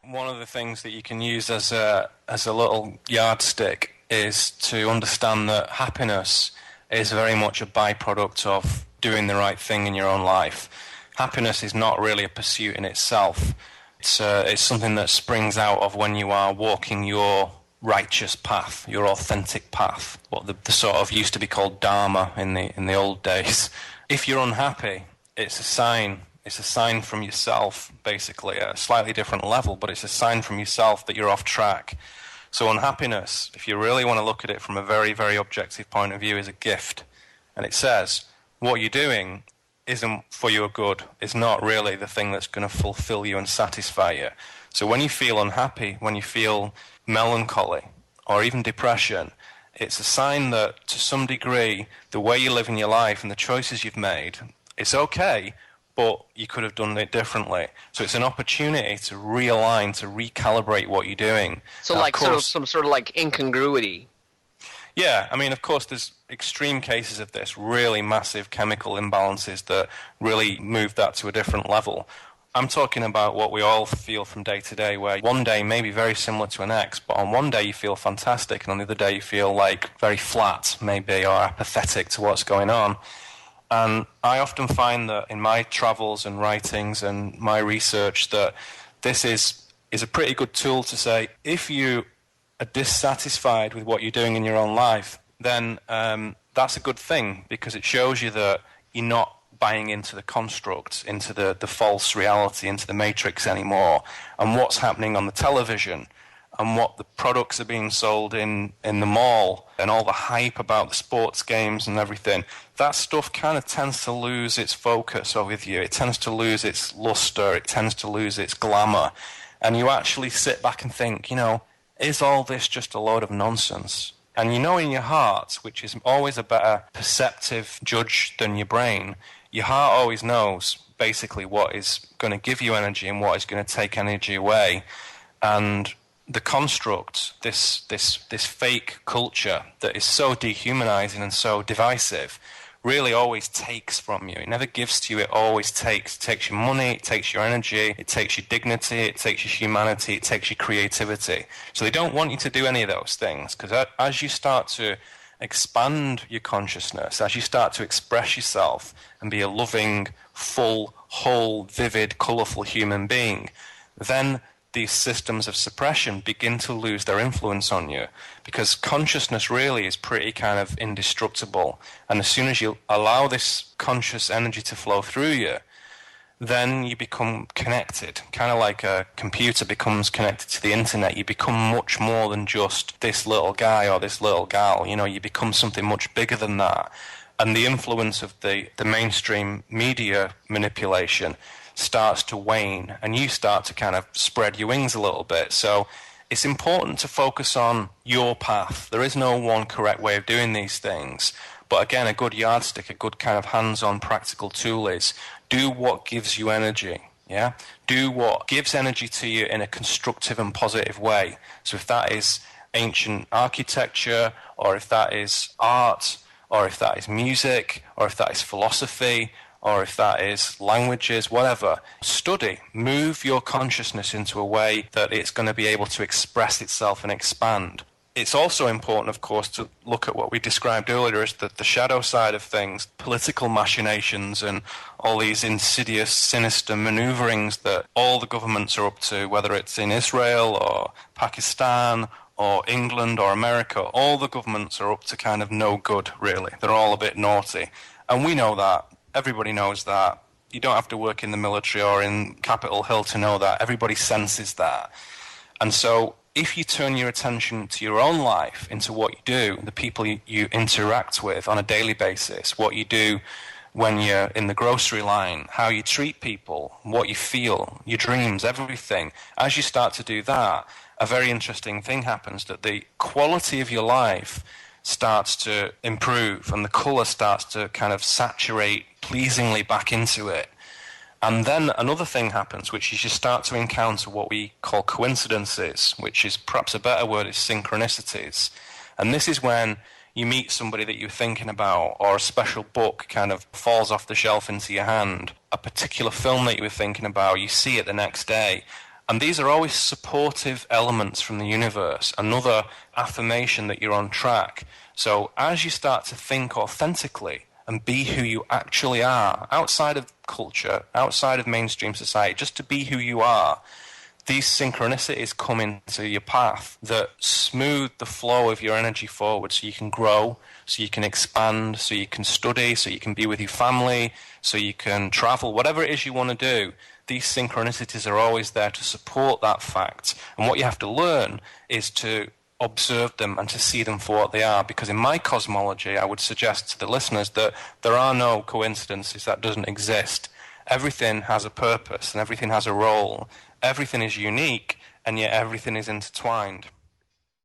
one of the things that you can use as a little yardstick is to understand that happiness is very much a byproduct of doing the right thing in your own life. Happiness is not really a pursuit in itself. It's something that springs out of when you are walking your righteous path, your authentic path, what the sort of used to be called dharma in the old days. If you're unhappy, it's a sign. It's a sign from yourself, basically, at a slightly different level, but it's a sign from yourself that you're off track. So unhappiness, if you really want to look at it from a very, very objective point of view, is a gift. And it says, what you're doing isn't for your good. It's not really the thing that's going to fulfill you and satisfy you. So when you feel unhappy, when you feel melancholy, or even depression, it's a sign that, to some degree, the way you live in your life and the choices you've made, it's okay, but you could have done it differently. So it's an opportunity to realign, to recalibrate what you're doing. So now, like some sort of like incongruity. Yeah, I mean, of course, there's extreme cases of this, really massive chemical imbalances that really move that to a different level. I'm talking about what we all feel from day to day, where one day may be very similar to an ex, but on one day you feel fantastic, and on the other day you feel like very flat, maybe, or apathetic to what's going on. And I often find that in my travels and writings and my research that this is a pretty good tool to say, if you are dissatisfied with what you're doing in your own life, then that's a good thing, because it shows you that you're not buying into the construct, into the false reality, into the matrix anymore, and what's happening on the television, and what the products are being sold in the mall, and all the hype about the sports games and everything. That stuff kind of tends to lose its focus with you. It tends to lose its luster. It tends to lose its glamour. And you actually sit back and think, is all this just a load of nonsense? And you know in your heart, which is always a better perceptive judge than your brain, your heart always knows basically what is going to give you energy and what is going to take energy away. And the construct, this fake culture that is so dehumanizing and so divisive, really always takes from you. It never gives to you, it always takes. It takes your money, it takes your energy, it takes your dignity, it takes your humanity, it takes your creativity. So they don't want you to do any of those things, because as you start to expand your consciousness, as you start to express yourself and be a loving, full, whole, vivid, colourful human being, then these systems of suppression begin to lose their influence on you, because consciousness really is pretty kind of indestructible. And as soon as you allow this conscious energy to flow through you, then you become connected. Kind of like a computer becomes connected to the internet. You become much more than just this little guy or this little gal. You become something much bigger than that. And the influence of the mainstream media manipulation starts to wane, and you start to kind of spread your wings a little bit. So it's important to focus on your path. There is no one correct way of doing these things. But again, a good yardstick, a good kind of hands-on practical tool is do what gives you energy. Yeah? Do what gives energy to you in a constructive and positive way. So if that is ancient architecture, or if that is art, or if that is music, or if that is philosophy, or if that is languages, whatever, study. Move your consciousness into a way that it's going to be able to express itself and expand. It's also important, of course, to look at what we described earlier as the shadow side of things, political machinations and all these insidious, sinister maneuverings that all the governments are up to, whether it's in Israel or Pakistan or England or America. All the governments are up to kind of no good, really. They're all a bit naughty. And we know that. Everybody knows that. You don't have to work in the military or in Capitol Hill to know that. Everybody senses that. And so if you turn your attention to your own life, into what you do, the people you interact with on a daily basis, what you do when you're in the grocery line, how you treat people, what you feel, your dreams, everything, as you start to do that, a very interesting thing happens, that the quality of your life starts to improve and the colour starts to kind of saturate pleasingly back into it. And then another thing happens, which is you start to encounter what we call coincidences, which is perhaps a better word is synchronicities. And this is when you meet somebody that you're thinking about, or a special book kind of falls off the shelf into your hand, a particular film that you were thinking about, you see it the next day, And these are always supportive elements from the universe, another affirmation that you're on track. So as you start to think authentically and be who you actually are, outside of culture, outside of mainstream society, just to be who you are, these synchronicities come into your path that smooth the flow of your energy forward so you can grow, so you can expand, so you can study, so you can be with your family, so you can travel, whatever it is you want to do. These synchronicities are always there to support that fact. And what you have to learn is to observe them and to see them for what they are. Because in my cosmology, I would suggest to the listeners that there are no coincidences. That doesn't exist. Everything has a purpose and everything has a role. Everything is unique, and yet everything is intertwined.